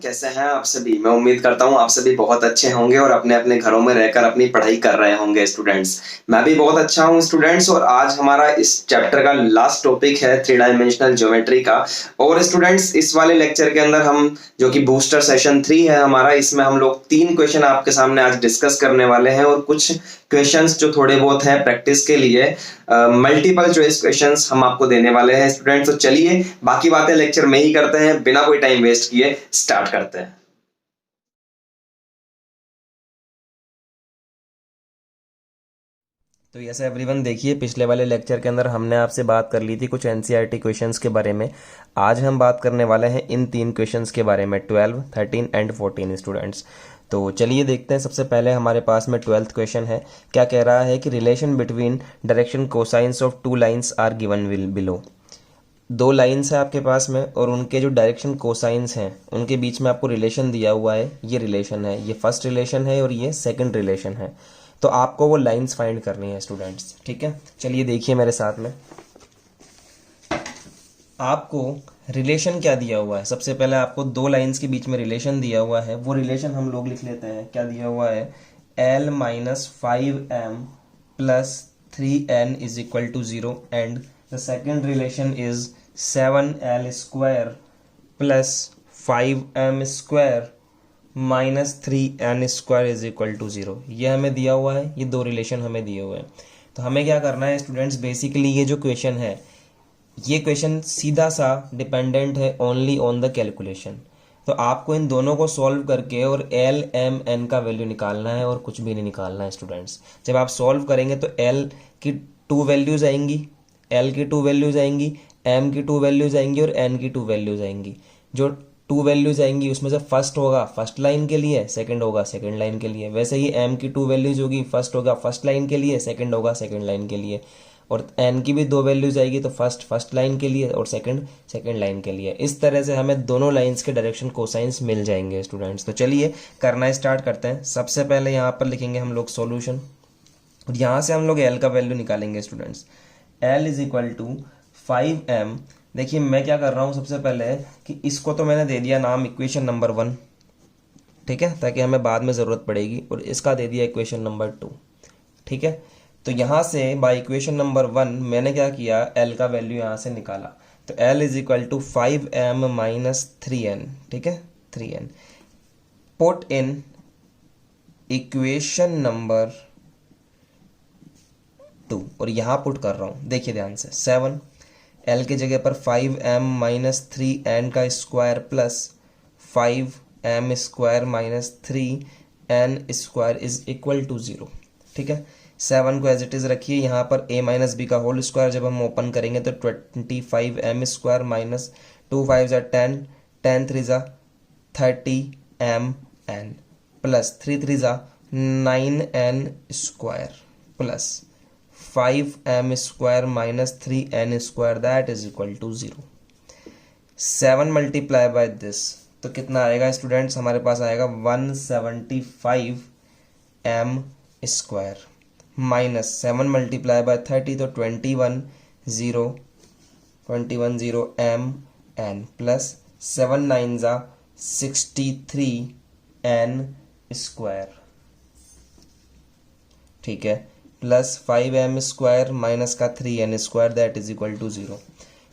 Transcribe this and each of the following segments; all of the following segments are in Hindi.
कैसे हैं आप सभी। मैं उम्मीद करता हूँ आप सभी बहुत अच्छे होंगे और अपने अपने घरों में रहकर अपनी पढ़ाई कर रहे होंगे स्टूडेंट्स। मैं भी बहुत अच्छा हूँ स्टूडेंट्स। और आज हमारा इस चैप्टर का लास्ट टॉपिक है थ्री डायमेंशनल ज्योमेट्री का। और स्टूडेंट्स इस वाले लेक्चर के अंदर हम जो कि बूस्टर सेशन 3 है हमारा, इसमें हम लोग 3 क्वेश्चन आपके सामने आज डिस्कस करने वाले हैं और कुछ क्वेश्चंस जो थोड़े बहुत हैं प्रैक्टिस के लिए मल्टीपल चॉइस क्वेश्चंस हम आपको देने वाले हैं स्टूडेंट्स। तो चलिए बाकी बातें लेक्चर में ही करते हैं, बिना कोई टाइम वेस्ट किए स्टार्ट करते हैं। तो यस एवरीवन, देखिए पिछले वाले लेक्चर के अंदर हमने आपसे बात कर ली थी कुछ एनसीईआरटी क्वेश्चंस के बारे में। आज हम बात करने वाले हैं इन 3 क्वेश्चंस के बारे में, 12, 13 एंड 14 स्टूडेंट्स। तो चलिए देखते हैं। सबसे पहले हमारे पास में 12th क्वेश्चन है। क्या कह रहा है कि relation between direction cosines of two lines are given below. दो लाइंस है आपके पास में और उनके जो डायरेक्शन कोसाइंस हैं उनके बीच में आपको रिलेशन दिया हुआ है। ये रिलेशन है, ये फर्स्ट रिलेशन है और ये सेकंड रिलेशन है। तो आपको वो लाइंस फाइंड करनी है स्टूडेंट्स, ठीक है। चलिए देखिए मेरे साथ में, आपको रिलेशन क्या दिया हुआ है। सबसे पहले आपको दो लाइंस के बीच में रिलेशन दिया हुआ है। वो रिलेशन हम लोग लिख लेते हैं। क्या दिया हुआ है? L minus 5m plus 3n is equal to 0 and the second relation is 7l square plus 5m square minus 3n square is equal to 0। ये हमें दिया हुआ है, ये दो रिलेशन हमें दिए हुए हैं। तो हमें क्या करना है स्टूडेंट्स, बेसिकली ये जो क्वेश्चन है, ये क्वेश्चन सीधा सा डिपेंडेंट है ओनली ऑन द कैलकुलेशन। तो आपको इन दोनों को सॉल्व करके और एल एम एन का वैल्यू निकालना है और कुछ भी नहीं निकालना है स्टूडेंट्स। जब आप सॉल्व करेंगे तो एल की 2 वैल्यूज आएंगी, एल की 2 वैल्यूज आएंगी, एम की 2 वैल्यूज आएंगी और एन की 2 वैल्यूज आएंगी। जो 2 वैल्यूज आएंगी उसमें से फर्स्ट होगा फर्स्ट लाइन के लिए, सेकंड होगा सेकंड लाइन के लिए। वैसे ही एम की 2 वैल्यूज होगी, फर्स्ट होगा फर्स्ट लाइन के लिए, सेकंड होगा सेकंड लाइन के लिए। और एन की भी 2 वैल्यूज आएगी, तो फर्स्ट फर्स्ट लाइन के लिए और सेकंड सेकंड लाइन के लिए। इस तरह से हमें दोनों लाइंस के डायरेक्शन कोसाइंस मिल जाएंगे स्टूडेंट्स। तो चलिए करना स्टार्ट करते हैं। सबसे पहले यहाँ पर लिखेंगे हम लोग सॉल्यूशन और यहाँ से हम लोग एल का वैल्यू निकालेंगे students. L is equal to 5m। देखिए मैं क्या कर रहा हूँ, सबसे पहले कि इसको तो मैंने दे दिया नाम इक्वेशन नंबर 1, ठीक है, ताकि हमें बाद में ज़रूरत पड़ेगी। और इसका दे दिया इक्वेशन नंबर 2, ठीक है। तो यहाँ से बाय इक्वेशन नंबर 1 मैंने क्या किया, एल का वैल्यू यहाँ से निकाला। तो L is equal to 5m minus 3n, ठीक है, 3n। Put in equation number 2 और यहाँ पुट कर रहा हूँ, देखिए ध्यान से। 7 एल की जगह पर 5m माइनस 3n का square plus 5m square minus 3n square is equal to 0, ठीक है। 7 को एज इट इज़ रखिए। यहाँ पर a माइनस बी का होल स्क्वायर जब हम ओपन करेंगे तो 25m स्क्वायर माइनस 2 5 ज़ा 10, 10 3 ज़ा 30mn प्लस 3 3 ज़ा 9n square plus 5m square minus 3n square that is equal to 0। 7 multiply by this तो कितना आएगा स्टूडेंट्स, हमारे पास आएगा 175m square minus 7 multiply bye 30 तो 21 0 m n प्लस 7 9 ज़ा 63n स्क्वायर, ठीक है, प्लस 5m स्क्वायर माइनस का 3n square that is equal to 0।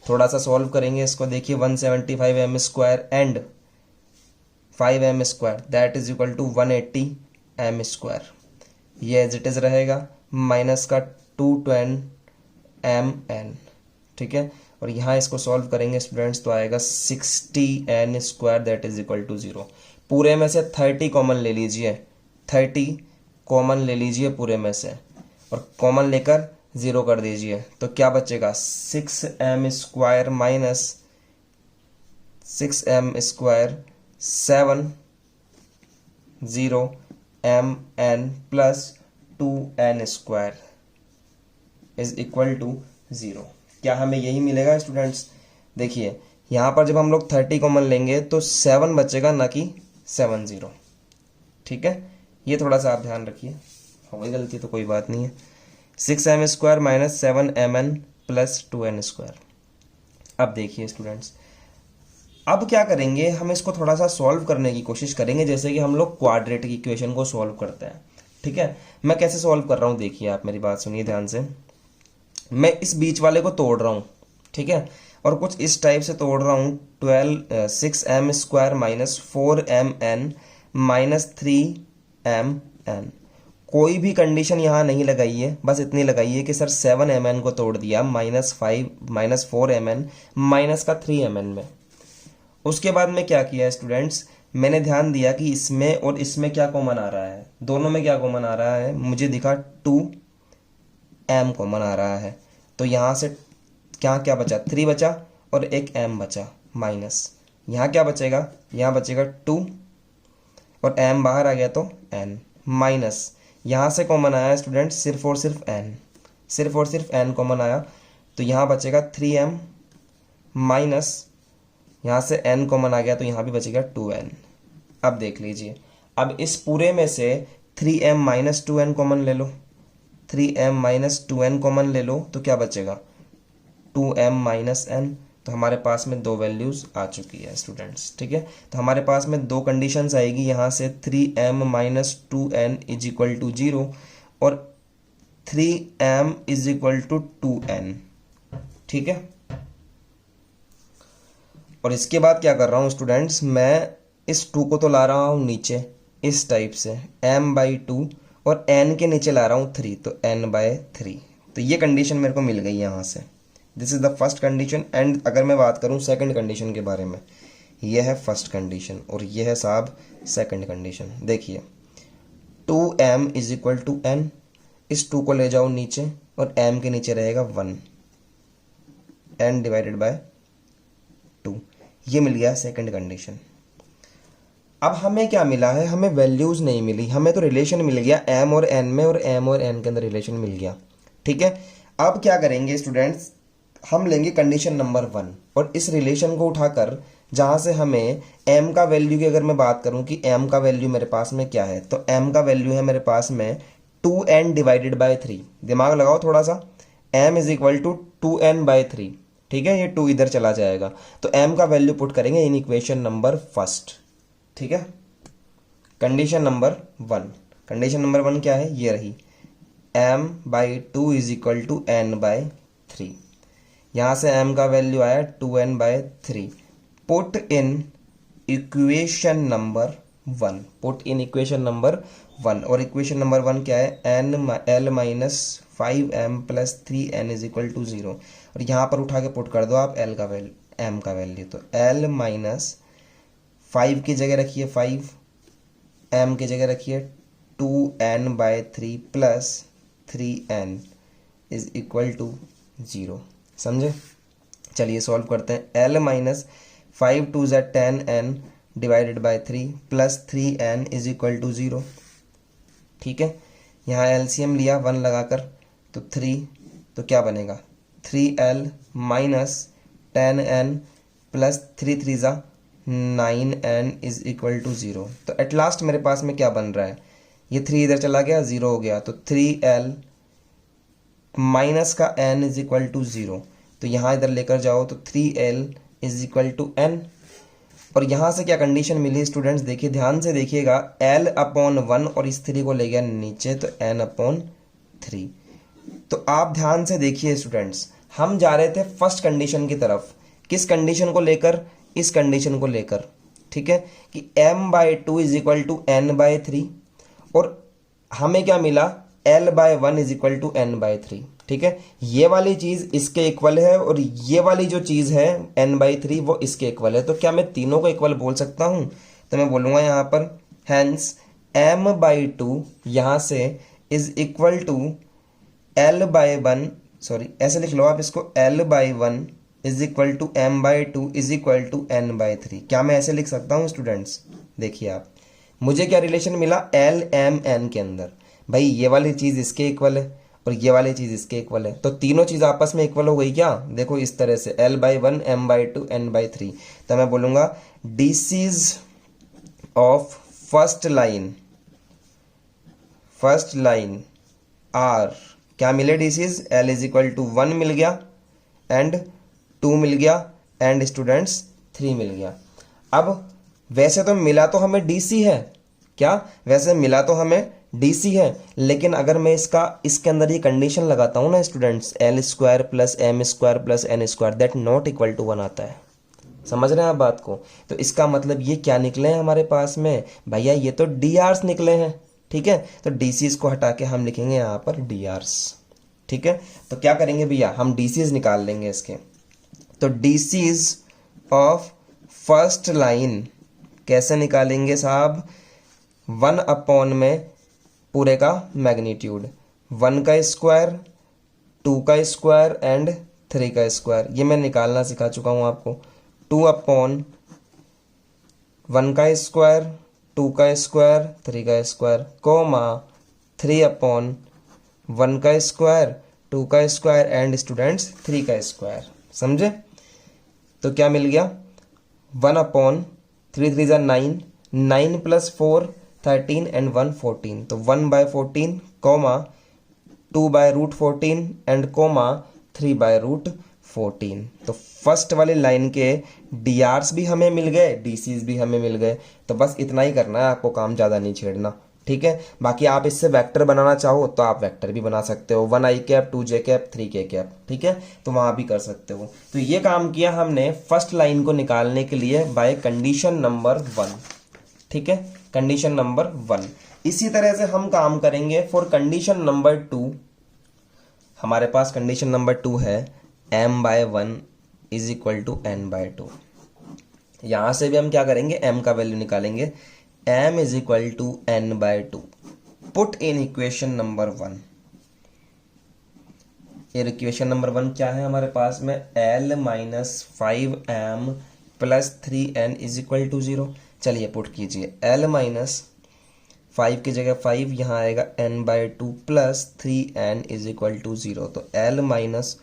थोड़ा सा सॉल्व करेंगे इसको। देखिए 175m square and 5m square that is equal to 180m square, ये एज इट इज रहेगा, माइनस का 210mn, ठीक है। और यहाँ इसको सॉल्व करेंगे स्टूडेंट्स तो आएगा 60n square that is equal to 0। पूरे में से 30 कॉमन ले लीजिए, 30 कॉमन ले लीजिए पूरे में से और कॉमन लेकर 0 कर दीजिए। तो क्या बचेगा, 6m square minus 6m square 70mn plus 2n square is equal to 0। क्या हमें यही मिलेगा स्टूडेंट्स? देखिए यहाँ पर जब हम लोग 30 कॉमन लेंगे तो 7 बचेगा, ना कि 70, ठीक है। ये थोड़ा सा आप ध्यान रखिए, हो गई गलती तो कोई बात नहीं है। 6m square minus 7mn plus 2n square. अब देखिए स्टूडेंट्स, अब क्या करेंगे, हम इसको थोड़ा सा सॉल्व करने की कोशिश करेंगे, जैसे कि हम लोग क्वाड्रेटिक इक्वेशन को सॉल्व करते हैं। ठीक है, मैं कैसे सॉल्व कर रहा हूँ देखिए, आप मेरी बात सुनिए ध्यान से। मैं इस बीच वाले को तोड़ रहा हूँ, ठीक है, और कुछ इस टाइप से तोड़ रहा हूँ। 6m² minus 4mn minus 3mn। कोई भी कंडीशन यहाँ नहीं लगाई है, बस इतनी लगाई है कि सर 7mn को तोड़ दिया माइनस 4mn माइनस का 3mn में। उसके बाद में क्या किया स्टूडेंट्स, मैंने ध्यान दिया कि इसमें और इसमें क्या कॉमन आ रहा है, दोनों में क्या कॉमन आ रहा है, मुझे दिखा 2m कॉमन आ रहा है। तो यहाँ से क्या क्या बचा, 3 बचा और एक m बचा, माइनस यहाँ क्या बचेगा, यहाँ बचेगा 2 और m बाहर आ गया तो n, माइनस यहाँ से कॉमन आया स्टूडेंट्स सिर्फ और सिर्फ n, सिर्फ और सिर्फ n कॉमन आया, तो यहाँ बचेगा 3m माइनस यहाँ से n कॉमन आ गया तो यहाँ भी बचेगा 2n। अब देख लीजिए, अब इस पूरे में से 3m माइनस 2n कॉमन ले लो, 3m माइनस 2n कॉमन ले लो तो क्या बचेगा 2m माइनस n। तो हमारे पास में दो वैल्यूज आ चुकी है स्टूडेंट्स। ठीक है, तो हमारे पास में दो कंडीशंस आएगी, यहाँ से 3m minus 2n is equal to 0 और 3m is equal to 2n। ठीक है, और इसके बाद क्या कर रहा हूँ स्टूडेंट्स, मैं इस 2 को तो ला रहा हूँ नीचे इस टाइप से m/2 और n के नीचे ला रहा हूँ 3, तो n/3। तो ये कंडीशन मेरे को मिल गई यहाँ से। This is the first condition. And अगर मैं बात करूँ सेकंड कंडीशन के बारे में, ये है फर्स्ट कंडीशन और ये है साहब सेकंड कंडीशन। देखिए 2m is equal to n, इस 2 को ले जाओ नीचे और m के नीचे रहेगा 1, n डिवाइडेड बाय 2। ये मिल गया सेकंड कंडीशन। अब हमें क्या मिला है, हमें वैल्यूज नहीं मिली, हमें तो रिलेशन मिल गया m और n में, और m और n के अंदर रिलेशन मिल गया। ठीक है, अब क्या करेंगे स्टूडेंट्स, हम लेंगे कंडीशन नंबर 1 और इस रिलेशन को उठाकर जहां से हमें m का वैल्यू की अगर मैं बात करूं कि m का वैल्यू मेरे पास में क्या है, तो m का वैल्यू है मेरे पास में 2n डिवाइडेड बाय 3। दिमाग लगाओ थोड़ा सा, m is equal to 2n/3। ठीक है, ये 2 इधर चला जाएगा, तो m का वैल्यू पुट करेंगे इन इक्वेशन नंबर फर्स्ट। ठीक है, कंडीशन नंबर 1, कंडीशन नंबर 1 क्या है, ये रही m/2 is equal to n/3। यहां से m का वैल्यू आया 2n/3। Put in equation number 1, put in equation number 1, और इक्वेशन नंबर 1 क्या है, l minus 5m plus 3n is equal to 0, और यहाँ पर उठा के पुट कर दो आप l का वैल्यू, m का वैल्यू, तो l माइनस 5 की जगह रखिए 5, m की जगह रखिए 2n/3 plus 3n is equal to 0। समझे, चलिए सॉल्व करते हैं। l माइनस 5 2 ज़ा 10n divided by 3 plus 3n is equal to 0। ठीक है, यहाँ एलसीएम लिया 1 लगाकर, तो 3, तो क्या बनेगा 3l माइनस 10n प्लस 3 3 ज़ा 9n इज इक्वल टू 0। तो एट लास्ट मेरे पास में क्या बन रहा है, ये 3 इधर चला गया 0 हो गया, तो 3l माइनस का n इज इक्वल टू 0, तो यहाँ इधर लेकर जाओ तो 3l is equal to n। और यहाँ से क्या कंडीशन मिली स्टूडेंट्स, देखिए ध्यान से देखिएगा, l/1 और इस 3 को ले गया नीचे, तो n/3। तो आप ध्यान से देखिए स्टूडेंट्स, हम जा रहे थे फर्स्ट कंडीशन की तरफ, किस कंडीशन को लेकर, इस कंडीशन को लेकर। ठीक है, कि m/2 is equal to n/3 और हमें क्या मिला, l/1 is equal to n/3। ठीक है, ये वाली चीज इसके इक्वल है और ये वाली जो चीज है n/3 वो इसके इक्वल है। तो क्या मैं तीनों को इक्वल बोल सकता हूं, तो मैं बोलूंगा यहाँ पर हेंस m/2 यहाँ से is equal to l/1, sorry ऐसे लिख लो आप इसको, l/1 is equal to m/2 is equal to n/3। क्या मैं ऐसे लिख सकता हूँ स्टूडेंट्स, देखिए आप, मुझे क्या रिलेशन मिला l/m/n के अंदर, भाई ये वाली चीज इसके इक्वल है और ये वाली चीज इसके इक्वल है, तो तीनों चीज आपस में इक्वल हो गई क्या, देखो इस तरह से l/1 m/2 n/3। तो मैं बोलूंगा DCs of first line are, क्या मिले DCs, l is equal to 1 मिल गया एंड 2 मिल गया एंड स्टूडेंट्स 3 मिल गया। अब वैसे तो मिला तो हमें डीसी है, क्या वैसे मिला तो हमें डीसी है, लेकिन अगर मैं इसके अंदर ये कंडीशन लगाता हूँ ना students, L square plus M square plus N square that not equal to 1 आता है। समझ रहे हैं आप बात को? तो इसका मतलब ये क्या निकले हैं हमारे पास में भैया, ये तो डी आर्स निकले हैं। ठीक है, तो डीसीज को हटा के हम लिखेंगे यहाँ पर डी आर्स। ठीक है, तो क्या करेंगे भैया, हम डीसीज निकाल लेंगे इसके। तो डीसीज ऑफ फर्स्ट लाइन कैसे निकालेंगे साहब, 1 अपॉन में पूरे का मैग्नीट्यूड, 1 का स्क्वायर, 2 का स्क्वायर एंड 3 का स्क्वायर, ये मैं निकालना सिखा चुका हूँ आपको। 2 अपॉन 1 का स्क्वायर, 2 का स्क्वायर, 3 का स्क्वायर, कोमा 3 अपॉन 1 का स्क्वायर, 2 का स्क्वायर एंड स्टूडेंट्स 3 का स्क्वायर। समझे? तो क्या मिल गया, 1 अपॉन 3 3 9, 9 प्लस 4 13 एंड 1 14, तो 1/14 कोमा 2/√14 एंड कोमा 3/√14। तो फर्स्ट वाली लाइन के डी आर्स भी हमें मिल गए, डीसीज भी हमें मिल गए। तो बस इतना ही करना है आपको, काम ज़्यादा नहीं छेड़ना। ठीक है, बाकी आप इससे वेक्टर बनाना चाहो तो आप वेक्टर भी बना सकते हो, 1 i cap, 2 j cap, 3 k cap. ठीक है, तो वहाँ भी कर सकते हो। तो ये काम किया हमने फर्स्ट लाइन को निकालने के लिए बाय कंडीशन नंबर 1। ठीक है, कंडीशन नंबर 1। इसी तरह से हम काम करेंगे फॉर कंडीशन नंबर 2। हमारे पास कंडीशन नंबर 2 है m/1 is equal to n/2। यहां से भी हम क्या करेंगे, m का वैल्यू निकालेंगे, m is equal to n/2। Put in equation number 1। ये इक्वेशन नंबर 1 क्या है हमारे पास में, l minus 5m plus 3n is equal to 0। चलिए पुट कीजिए, l माइनस 5 की जगह 5, यहाँ आएगा n/2 plus 3n is equal to 0। तो l minus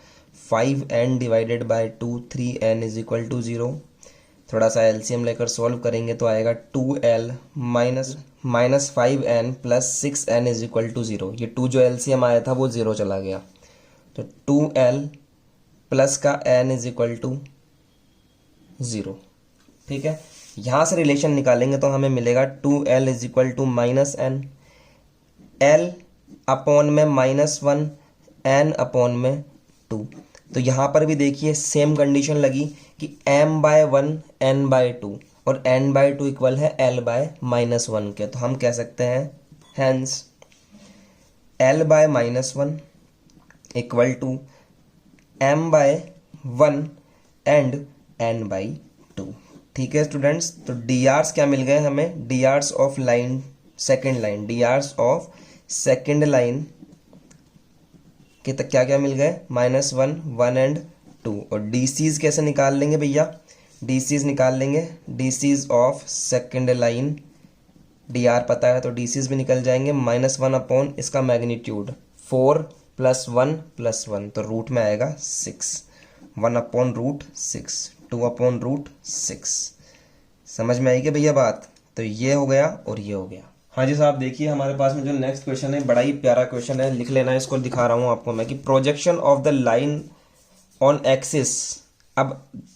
5n divided by 2, 3n is equal to 0। थोड़ा सा एलसीएम लेकर सॉल्व करेंगे तो आएगा 2l minus 5n plus 6n is equal to 0। ये 2 जो एलसीएम आया था वो 0 चला गया, तो 2l प्लस का n इज इक्वल टू 0। ठीक है, यहाँ से रिलेशन निकालेंगे तो हमें मिलेगा 2l is equal to minus n, l upon में -1, n अपॉन में 2। तो यहाँ पर भी देखिए सेम कंडीशन लगी कि m/1 n/2 और n/2 इक्वल है l/-1 के। तो हम कह सकते हैं hence l/-1 equal to m/1 and n/2। ठीक है स्टूडेंट्स, तो डी आर्स क्या मिल गए हमें, D Rs of line second line, D Rs of second line के तक क्या क्या मिल गए, -1, 1 एंड 2। और डीसीज कैसे निकाल लेंगे भैया, डीसीज निकाल लेंगे, DCs of second line, D R पता है तो डीसीज भी निकल जाएंगे। -1 अपॉन इसका मैग्नीट्यूड 4 + 1 + 1, तो रूट में आएगा 6, 1 अपॉन √6, 2 अपॉन √6। समझ में आई क्या भैया बात? तो ये हो गया और ये हो गया। हाँ जी साहब, देखिए हमारे पास में जो नेक्स्ट क्वेश्चन है बड़ा ही प्यारा क्वेश्चन है, लिख लेना है इसको, दिखा रहा हूँ आपको मैं कि projection of the line on axis. अब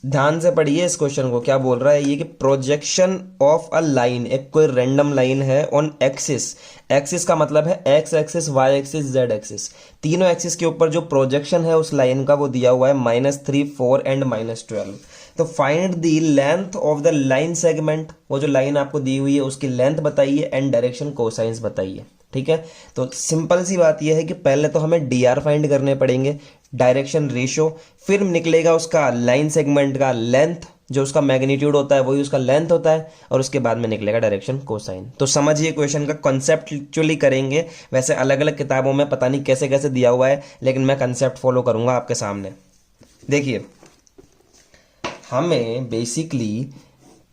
ध्यान से पढ़िए इस क्वेश्चन को, क्या बोल रहा है ये कि प्रोजेक्शन ऑफ अ लाइन, एक कोई रैंडम लाइन है ऑन एक्सिस। एक्सिस का मतलब है X axis, Y axis, Z axis, तीनों एक्सिस के ऊपर जो प्रोजेक्शन है उस लाइन का वो दिया हुआ है -3, 4 एंड -12। तो find the length of the line segment, वो जो लाइन आपको दी हुई है उसकी लेंथ बताइए एंड डायरेक्शन कोसाइंस बताइए। ठीक है, तो सिंपल सी बात यह है कि पहले तो हमें डी आर फाइंड करने पड़ेंगे, डायरेक्शन रेशो, फिर निकलेगा उसका लाइन सेगमेंट का लेंथ, जो उसका मैग्नीट्यूड होता है वही उसका लेंथ होता है, और उसके बाद में निकलेगा डायरेक्शन कोसाइन। तो समझिए क्वेश्चन का कॉन्सेप्चुअली करेंगे, वैसे अलग अलग किताबों में पता नहीं कैसे कैसे दिया हुआ है, लेकिन मैं कंसेप्ट फॉलो करूंगा आपके सामने। देखिए हमें बेसिकली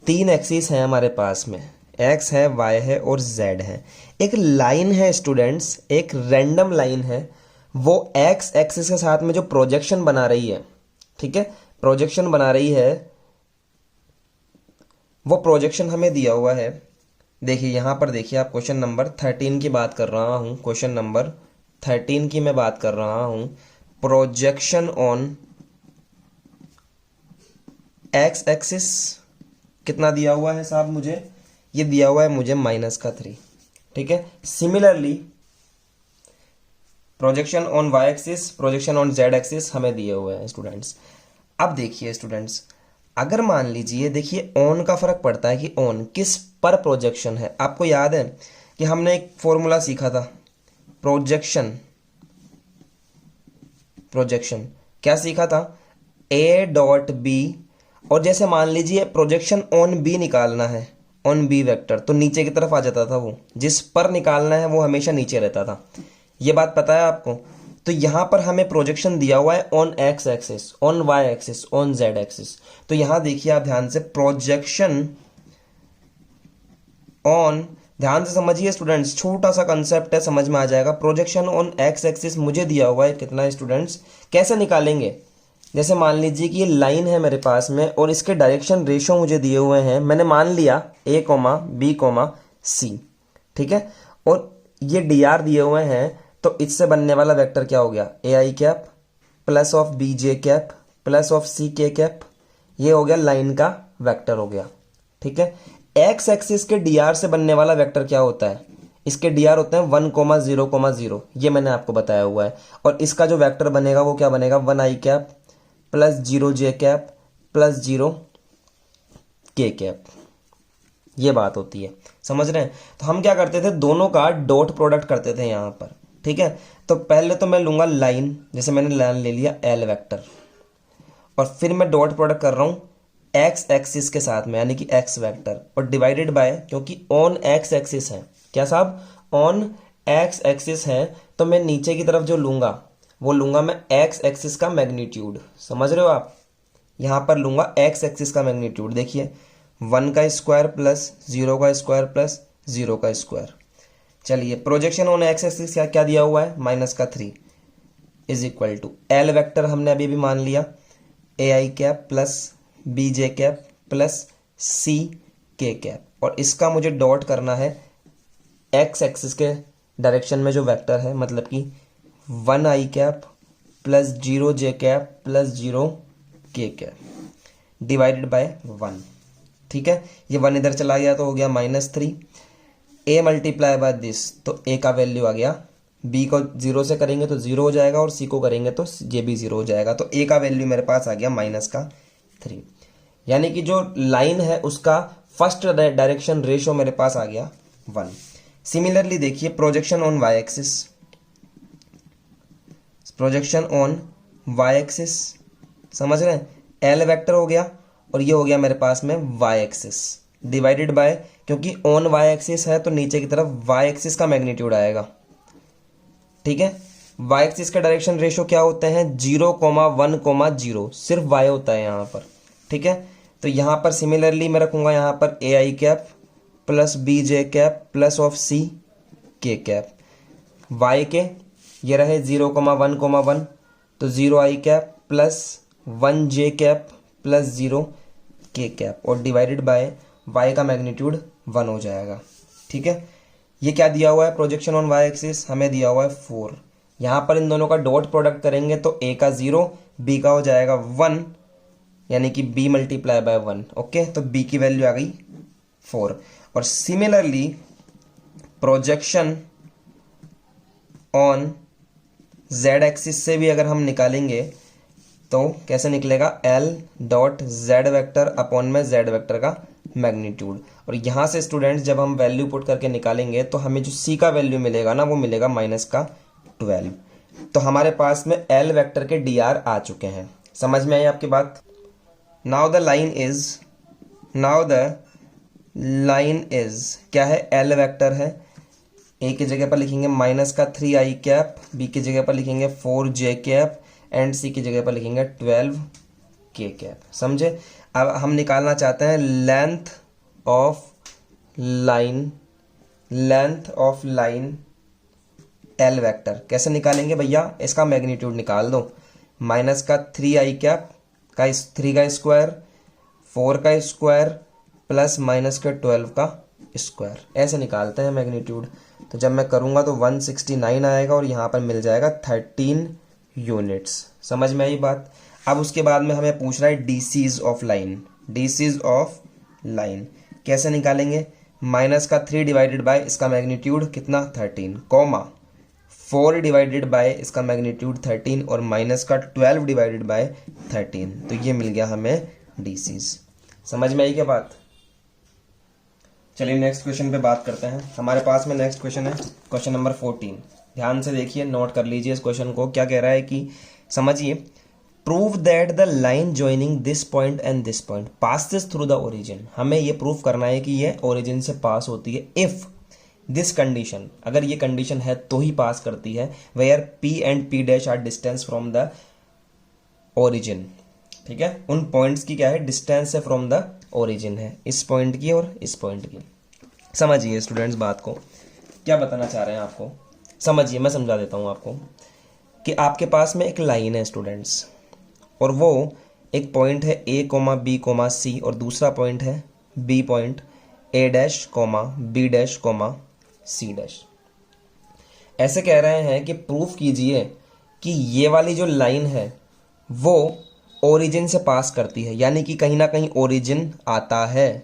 3 एक्सिस हैं हमारे पास में, x है, y है और z है। एक लाइन है स्टूडेंट्स, एक रैंडम लाइन है, वो x एक्सिस के साथ में जो प्रोजेक्शन बना रही है, ठीक है, प्रोजेक्शन बना रही है, वो प्रोजेक्शन हमें दिया हुआ है। देखिए यहां पर देखिए आप, क्वेश्चन नंबर 13 की बात कर रहा हूं, क्वेश्चन नंबर 13 की मैं बात कर रहा हूं, प्रोजेक्शन ऑन एक्स एक्सिस कितना दिया हुआ है साहब मुझे, ये दिया हुआ है मुझे -3, ठीक है। Similarly projection on Y axis, projection on Z axis हमें दिए हुए हैं स्टूडेंट्स। अब देखिए स्टूडेंट्स, अगर मान लीजिए, देखिए ऑन का फर्क पड़ता है कि ऑन किस पर प्रोजेक्शन है। आपको याद है कि हमने एक फॉर्मूला सीखा था, प्रोजेक्शन, प्रोजेक्शन क्या सीखा था, ए डॉट बी, और जैसे मान लीजिए प्रोजेक्शन ऑन बी निकालना है, ऑन बी वेक्टर, तो नीचे की तरफ आ जाता था वो, जिस पर निकालना है वो हमेशा नीचे रहता था। ये बात पता है आपको। तो यहां पर हमें प्रोजेक्शन दिया हुआ है on X axis, on Y axis, on Z axis. तो यहां देखिए आप ध्यान से, प्रोजेक्शन ऑन, ध्यान से समझिए स्टूडेंट्स, छोटा सा कंसेप्ट है, समझ में आ जाएगा। प्रोजेक्शन ऑन एक्स एक्सिस मुझे दिया हुआ है कितना स्टूडेंट्स, कैसे निकालेंगे, जैसे मान लीजिए कि ये लाइन है मेरे पास में और इसके डायरेक्शन रेशो मुझे दिए हुए हैं, मैंने मान लिया a, b, c, ठीक है। और ये dr दिए हुए हैं, तो इससे बनने वाला वेक्टर क्या हो गया, A I cap plus of B J cap plus of C K cap, ये हो गया लाइन का वेक्टर हो गया, ठीक है। एक्स एक्सिस के dr से बनने वाला वेक्टर क्या होता है, इसके dr होते हैं 1,0,0, ये मैंने आपको बताया हुआ है। और इसका जो वेक्टर बनेगा वो क्या बनेगा, 1 आई कैप प्लस 0 जे कैप प्लस 0 के कैप, ये बात होती है, समझ रहे हैं। तो हम क्या करते थे, दोनों का डॉट प्रोडक्ट करते थे यहां पर, ठीक है। तो पहले तो मैं लूंगा लाइन, जैसे मैंने लाइन ले लिया एल वेक्टर, और फिर मैं डॉट प्रोडक्ट कर रहा हूं एक्स एक्सिस के साथ में, यानी कि एक्स वेक्टर, और डिवाइडेड बाय, क्योंकि ऑन एक्स एक्सिस है, क्या साहब, ऑन एक्स एक्सिस है, तो मैं नीचे की तरफ जो लूंगा वो लूंगा मैं एक्स एक्सिस का मैग्नीट्यूड, समझ रहे हो आप, यहां पर लूंगा एक्स एक्सिस का मैग्नीट्यूड। देखिए 1 का स्क्वायर प्लस 0 का स्क्वायर प्लस 0 का स्क्वायर। चलिए प्रोजेक्शन ऑन एक्स एक्सिस क्या दिया हुआ है, -3 is equal to L vector हमने अभी भी मान लिया, A I cap plus B J cap plus C K cap, और इसका मुझे डॉट करना है एक्स एक्सिस के डायरेक्शन में जो वेक्टर है, मतलब कि 1 आई cap plus 0 J cap plus 0 K cap divided by 1, ठीक है। ये 1 इधर चला गया तो हो गया -3, a मल्टीप्लाई बाय दिस, तो a का वैल्यू आ गया, b को 0 से करेंगे तो 0 हो जाएगा, और c को करेंगे तो ये भी 0 हो जाएगा, तो a का वैल्यू मेरे पास आ गया -3, यानी कि जो लाइन है उसका फर्स्ट डायरेक्शन रेशो मेरे पास आ गया 1। सिमिलरली देखिए projection on y axis, projection on y axis, समझ रहे हैं, एल वेक्टर हो गया और ये हो गया मेरे पास में y एक्सिस, डिवाइडेड बाय, क्योंकि ऑन y एक्सिस है तो नीचे की तरफ y एक्सिस का मैग्नीट्यूड आएगा, ठीक है। y एक्सिस का डायरेक्शन रेशो क्या होते हैं, 0,1,0, सिर्फ y होता है यहाँ पर, ठीक है। तो यहाँ पर सिमिलरली मैं रखूंगा यहाँ पर A I cap plus B J cap plus of C K cap, y के ये रहे 0,1,1, तो 0 I cap plus 1 J cap plus 0 K cap, और डिवाइडेड बाय y का मैग्नीट्यूड 1 हो जाएगा, ठीक है। ये क्या दिया हुआ है, प्रोजेक्शन ऑन y एक्सिस हमें दिया हुआ है 4। यहाँ पर इन दोनों का डॉट प्रोडक्ट करेंगे तो a का 0, b का हो जाएगा 1, यानी कि b मल्टीप्लाई बाय 1, ओके। तो b की वैल्यू आ गई 4। और similarly projection on z axis से भी अगर हम निकालेंगे तो कैसे निकलेगा, l dot z vector upon में z वेक्टर का मैग्नीट्यूड, और यहाँ से स्टूडेंट्स जब हम वैल्यू पुट करके निकालेंगे तो हमें जो c का वैल्यू मिलेगा ना वो मिलेगा -12। तो हमारे पास में l वेक्टर के dr आ चुके हैं, समझ में आई आपकी बात। नाउ द लाइन इज क्या है, l वेक्टर है, a की जगह पर लिखेंगे -3 आई कैप, b की जगह पर लिखेंगे 4 जे कैप, एंड c की जगह पर लिखेंगे 12 के कैप, समझे। अब हम निकालना चाहते हैं length of line L vector, कैसे निकालेंगे भैया, इसका मैग्नीट्यूड निकाल दो, -3 आई कैप का 3 का स्क्वायर, 4 का स्क्वायर प्लस -12 का स्क्वायर, ऐसे निकालते हैं मैग्नीट्यूड। तो जब मैं करूंगा तो 169 आएगा और यहाँ पर मिल जाएगा 13 यूनिट्स, समझ में आई बात। अब उसके बाद में हमें पूछ रहा है DCs of line, DCs of line कैसे निकालेंगे, माइनस का 3 डिवाइडेड बाय इसका मैग्नीट्यूड कितना 13, कॉमा 4 डिवाइडेड बाय इसका मैग्नीट्यूड 13 और माइनस का 12 डिवाइडेड बाय 13, तो ये मिल गया हमें डीसीज। समझ में आई क्या बात? चलिए नेक्स्ट क्वेश्चन पे बात करते हैं। हमारे पास में नेक्स्ट क्वेश्चन है क्वेश्चन नंबर 14। ध्यान से देखिए, नोट कर लीजिए इस क्वेश्चन को। क्या कह रहा है कि समझिए, prove that the line joining this point and this point passes through the origin. हमें ये प्रूव करना है कि ये ओरिजिन से पास होती है। इफ दिस कंडीशन, अगर ये कंडीशन है तो ही पास करती है। Where P and P dash are distance from the origin. ठीक है, उन पॉइंट्स की क्या है, डिस्टेंस है फ्रॉम द ओरिजिन है, इस पॉइंट की और इस पॉइंट की। समझिए स्टूडेंट्स बात को, क्या बताना चाह रहे हैं आपको, समझिए, मैं समझा देता हूं आपको कि आपके पास में एक लाइन है स्टूडेंट्स, और वो एक पॉइंट है A comma B comma C और दूसरा पॉइंट है B point A dash comma B dash comma C dash. ऐसे कह रहे हैं कि प्रूफ कीजिए कि ये वाली जो लाइन है वो ओरिजिन से पास करती है, यानी कि कहीं ना कहीं ओरिजिन आता है।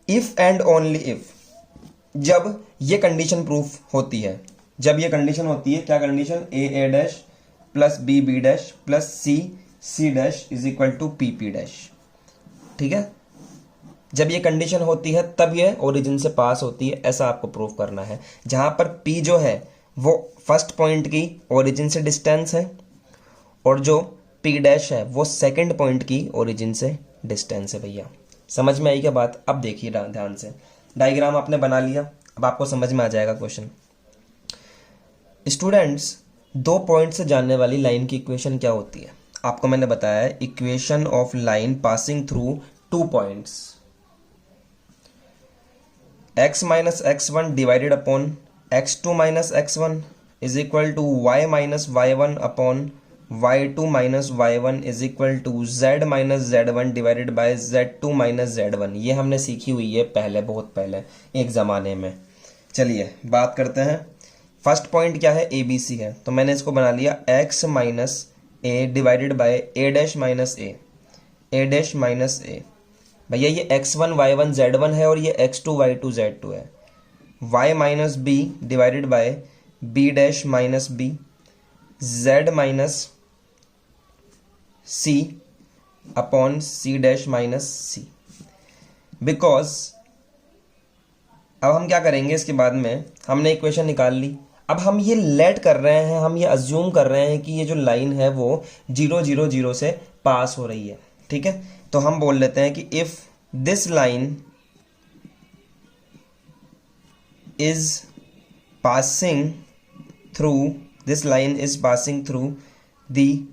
इफ एंड ओनली इफ, जब ये कंडीशन प्रूफ होती है, जब ये कंडीशन होती है, क्या condition, A dash plus B B dash plus C dash is equal to P P dash. ठीक है, जब ये कंडीशन होती है तब ये ओरिजिन से पास होती है, ऐसा आपको प्रूव करना है। जहां पर पी जो है वो फर्स्ट पॉइंट की ओरिजिन से डिस्टेंस है और जो पी डैश है वो सेकंड पॉइंट की ओरिजिन से डिस्टेंस है। भैया समझ में आई क्या बात? अब देखिए ध्यान से, डायग्राम आपने बना लिया, अब आपको समझ में आ जाएगा क्वेश्चन। स्टूडेंट्स, दो पॉइंट से जाने वाली लाइन की इक्वेशन क्या होती है? आपको मैंने बताया है, equation of line passing through 2 points, x minus x1 divided upon x2 minus x1 is equal to y minus y1 upon y2 minus y1 is equal to z minus z1 divided by z2 minus z1। ये हमने सीखी हुई है पहले, बहुत पहले एक ज़माने में। चलिए बात करते हैं। फर्स्ट पॉइंट क्या है, ए बी सी है, तो मैंने इसको बना लिया x minus A divided by A dash minus A dash minus A. भैया ये x1 y1 z1 है और ये x2 y2 z2 है। y minus B divided by B dash minus B, z minus C upon C dash minus C. Because अब हम क्या करेंगे, इसके बाद में हमने इक्वेशन निकाल ली। अब हम ये लेट कर रहे हैं, हम ये अज्यूम कर रहे हैं कि ये जो लाइन है वो 0 0 0 से पास हो रही है। ठीक है, तो हम बोल लेते हैं कि if this line is passing through, this line is passing through the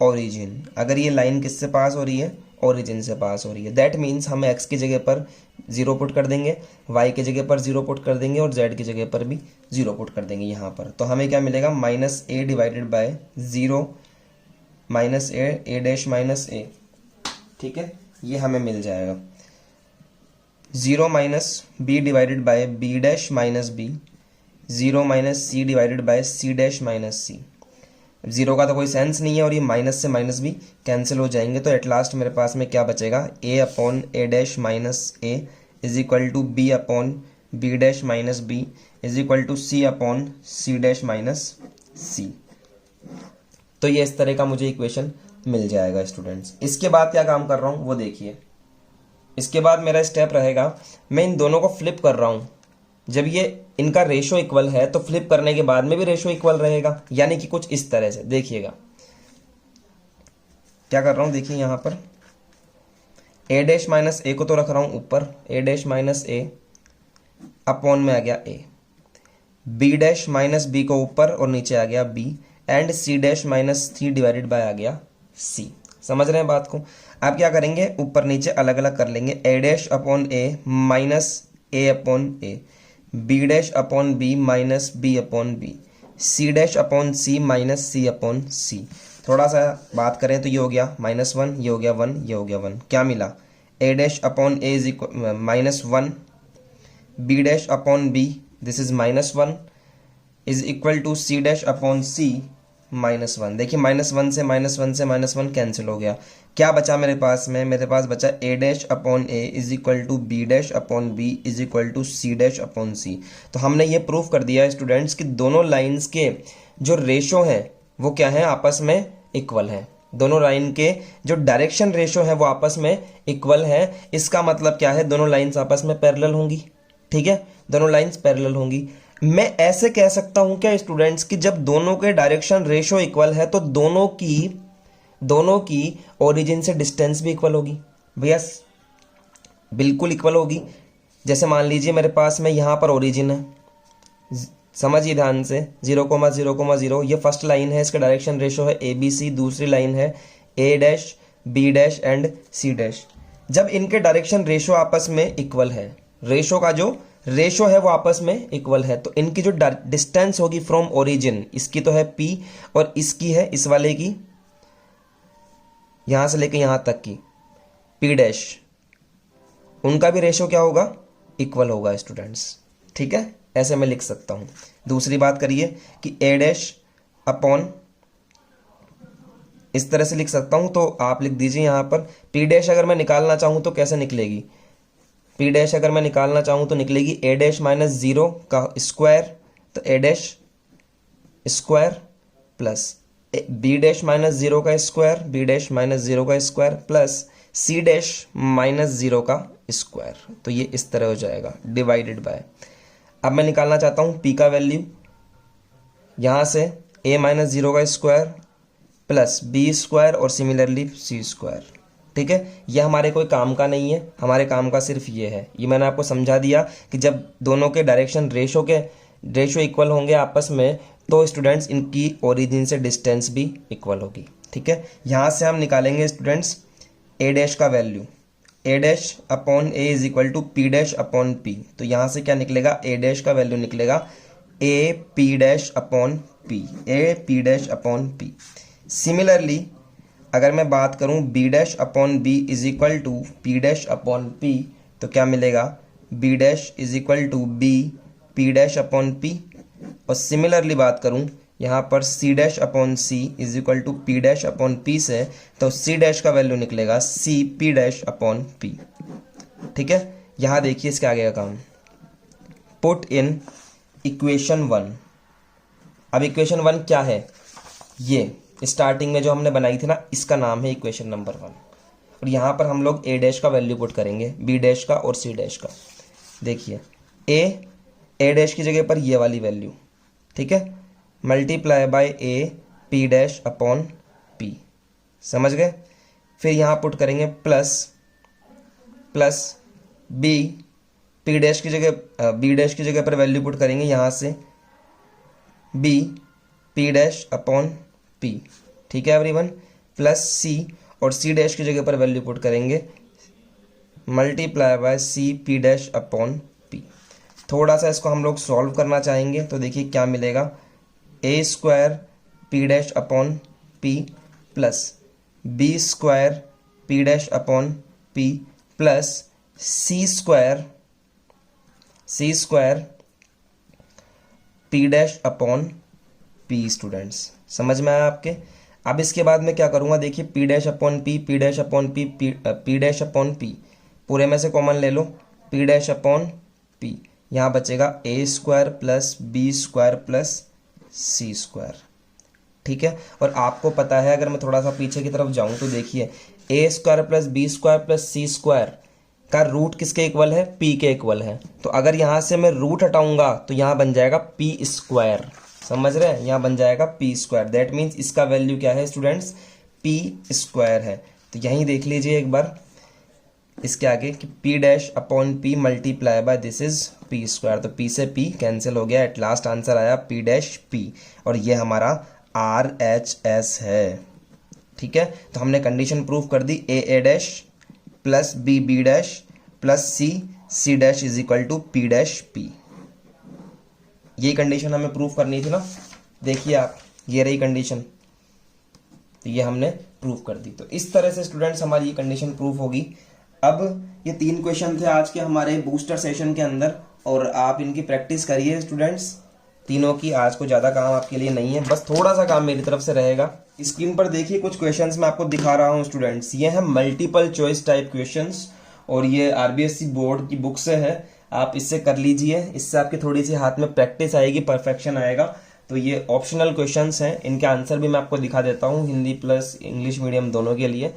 origin. अगर ये लाइन किससे पास हो रही है, ओरिजिन से पास हो रही है, दैट मीन्स हम x की जगह पर 0 पुट कर देंगे, y की जगह पर 0 पुट कर देंगे और z की जगह पर भी 0 पुट कर देंगे यहाँ पर। तो हमें क्या मिलेगा, minus A divided by 0 minus A dash minus A. ठीक है, ये हमें मिल जाएगा। 0 minus B divided by B dash minus B, 0 minus C divided by C dash minus C. 0 का तो कोई सेंस नहीं है और ये माइनस से माइनस भी कैंसिल हो जाएंगे, तो एट लास्ट मेरे पास में क्या बचेगा, A upon A dash minus A is equal to B upon B dash minus B is equal to C upon C dash minus C. तो ये इस तरह का मुझे इक्वेशन मिल जाएगा स्टूडेंट्स। इसके बाद क्या काम कर रहा हूँ वो देखिए। इसके बाद मेरा स्टेप रहेगा, मैं इन दोनों को फ्लिप कर रहा हूँ। जब ये इनका रेशो इक्वल है तो फ्लिप करने के बाद में भी रेशो इक्वल रहेगा, यानी कि कुछ इस तरह से। देखिएगा क्या कर रहा हूं, देखिए यहां पर ए डैश माइनस ए को तो रख रहा हूं ऊपर, A dash minus A upon में आ गया A, B dash minus B को ऊपर और नीचे आ गया B, and C dash minus C divided by आ गया सी। समझ रहे हैं बात को? आप क्या करेंगे, ऊपर नीचे अलग अलग कर लेंगे, A dash upon A minus A upon A, B dash upon B minus B upon B, C dash upon C minus C upon C. थोड़ा सा बात करें तो ये हो गया -1, ये हो गया 1, ये हो गया 1। क्या मिला, A dash upon A is equal -1, B dash upon B this is -1 is equal to C dash upon C -1। देखिए -1 से -1 से -1 कैंसिल हो गया। क्या बचा मेरे पास में? मेरे पास बचा a dash upon a is equal to b dash upon b is equal to c dash upon c। तो हमने ये प्रूफ कर दिया स्टूडेंट्स कि दोनों लाइंस के जो रेशो है वो क्या है, आपस में इक्वल है। दोनों लाइन के जो डायरेक्शन रेशो है वो आपस में इक्वल है। इसका मतलब क्या है, दोनों लाइंस आपस में पैरेलल होंगी। ठीक है, दोनों लाइंस पैरेलल होंगी। मैं ऐसे कह सकता हूं क्या स्टूडेंट्स कि जब दोनों के डायरेक्शन रेशो इक्वल है तो दोनों की ओरिजिन से डिस्टेंस भी इक्वल होगी। भैया बिल्कुल इक्वल होगी। जैसे मान लीजिए मेरे पास में यहां पर ओरिजिन है, समझिए ध्यान से, 0,0,0 ये फर्स्ट लाइन है, इसका डायरेक्शन रेशो है ABC। दूसरी लाइन है A dash B dash and C dash. जब इनके डायरेक्शन रेशो आपस में इक्वल है, रेशो का जो रेशो है वो आपस में इक्वल है, तो इनकी जो डिस्टेंस होगी फ्रॉम ओरिजिन, इसकी तो है P और इसकी है इस वाले की, यहां से लेके यहां तक की P डैश, उनका भी रेशो क्या होगा, इक्वल होगा स्टूडेंट्स। ठीक है, ऐसे मैं लिख सकता हूं। दूसरी बात करिए कि A डैश अपॉन, इस तरह से लिख सकता हूं, तो आप लिख दीजिए यहां पर P डैश अगर मैं निकालना चाहूं तो कैसे निकलेगी, P डैश अगर मैं निकालना चाहूं तो निकलेगी A डैश माइनस 0 का स्क्वायर, तो A dash square plus B dash minus 0 का स्क्वायर, B डैश माइनस 0 का square plus C dash minus 0 का स्क्वायर। तो ये इस तरह हो जाएगा डिवाइडेड बाय, अब मैं निकालना चाहता हूं P का वैल्यू, यहां से A माइनस 0 का स्क्वायर प्लस B स्क्वायर और सिमिलरली C स्क्वायर। ठीक है, ये हमारे कोई काम का नहीं है, हमारे काम का सिर्फ ये है। ये मैंने आपको समझा दिया कि जब दोनों के डायरेक्शन रेशो इक्वल होंगे आपस में, तो स्टूडेंट्स इनकी ओरिजिन से डिस्टेंस भी इक्वल होगी। ठीक है, यहाँ से हम निकालेंगे स्टूडेंट्स A डैश का value, A dash upon A is equal to P dash upon P। तो यहाँ से क्या निकलेगा, A डैश का वैल्यू निकलेगा A P dash upon P, A P dash upon P। Similarly अगर मैं बात करूं B dash upon B is equal to P dash upon P, तो क्या मिलेगा, B dash is equal to B P dash upon P। और सिमिलरली बात करूं यहाँ पर C dash upon C is equal to P dash upon P से, तो C डैश का वैल्यू निकलेगा C P dash upon P। ठीक है, यहाँ देखिए इसके आगे का काम, पुट इन इक्वेशन 1। अब इक्वेशन 1 क्या है, ये स्टार्टिंग में जो हमने बनाई थी ना, इसका नाम है इक्वेशन नंबर 1। और यहाँ पर हम लोग A डैश का वैल्यू पुट करेंगे, B डैश का और C डैश का। देखिए A डैश की जगह पर ये वाली वैल्यू, ठीक है, multiply by A P dash upon P, समझ गए। फिर यहाँ पुट करेंगे प्लस B P डैश की जगह B डैश की जगह पर वैल्यू पुट करेंगे यहाँ से B P dash upon P। ठीक है एवरीवन, प्लस C और C डैश की जगह पर वैल्यू पुट करेंगे multiply by C P dash upon P। थोड़ा सा इसको हम लोग सॉल्व करना चाहेंगे, तो देखिए क्या मिलेगा, A square P dash upon P plus B square P dash upon P plus C square P dash upon P। Students समझ में आया आपके। अब इसके बाद में क्या करूंगा, देखिए P dash upon P, P dash upon P, P dash upon P, पूरे में से कॉमन ले लो, P डैश अपॉन P, यहाँ बचेगा A square plus B square plus C square. ठीक है, और आपको पता है अगर मैं थोड़ा सा पीछे की तरफ जाऊं तो देखिए A square plus B square plus C square का रूट किसके इक्वल है, P के इक्वल है। तो अगर यहाँ से मैं रूट हटाऊंगा तो यहाँ बन जाएगा P स्क्वायर, समझ रहे हैं, यहाँ बन जाएगा P स्क्वायर। दैट मीन्स इसका वैल्यू क्या है स्टूडेंट्स, P स्क्वायर है। तो यहीं देख लीजिए एक बार इसके आगे कि P dash upon P multiply by this is P square, तो P से P कैंसिल हो गया, एट लास्ट आंसर आया P डैश P, और ये हमारा RHS है। ठीक है, तो हमने कंडीशन प्रूव कर दी, A dash plus B dash plus C dash is equal to P dash P। ये कंडीशन हमें प्रूव करनी थी ना, देखिए आप, ये रही कंडीशन, तो ये हमने प्रूव कर दी। तो इस तरह से स्टूडेंट्स हमारी ये कंडीशन प्रूव होगी। अब ये 3 क्वेश्चन थे आज के हमारे बूस्टर सेशन के अंदर, और आप इनकी प्रैक्टिस करिए स्टूडेंट्स। तीनों की आज को ज़्यादा काम आपके लिए नहीं है, बस थोड़ा सा काम मेरी तरफ से रहेगा। स्क्रीन पर देखिए कुछ क्वेश्चंस मैं आपको दिखा रहा हूँ स्टूडेंट्स, ये हैं मल्टीपल चॉइस टाइप क्वेश्चंस और ये आरबीएससी बोर्ड की बुक से है। आप इससे कर लीजिए, इससे आपकी थोड़ी सी हाथ में प्रैक्टिस आएगी, परफेक्शन आएगा। तो ये ऑप्शनल क्वेश्चंस हैं, इनके आंसर भी मैं आपको दिखा देता हूँ, हिंदी प्लस इंग्लिश मीडियम दोनों के लिए,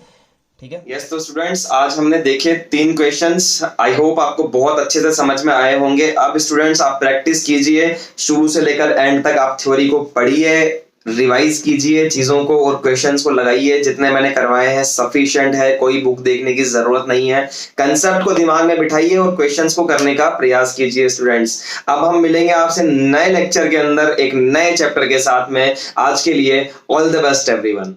ठीक है। यस तो स्टूडेंट्स आज हमने देखे 3 क्वेश्चंस, आई होप आपको बहुत अच्छे से समझ में आए होंगे। अब स्टूडेंट्स आप प्रैक्टिस कीजिए, शुरू से लेकर एंड तक आप थ्योरी को पढ़िए, रिवाइज कीजिए चीजों को और क्वेश्चंस को लगाइए। जितने मैंने करवाए हैं सफिशिएंट है, कोई बुक देखने की जरूरत नहीं है। कंसेप्ट को दिमाग में बिठाइए और क्वेश्चंस को करने का प्रयास कीजिए स्टूडेंट्स। अब हम मिलेंगे आपसे नए लेक्चर के अंदर एक नए चैप्टर के साथ में। आज के लिए ऑल द बेस्ट एवरीवन।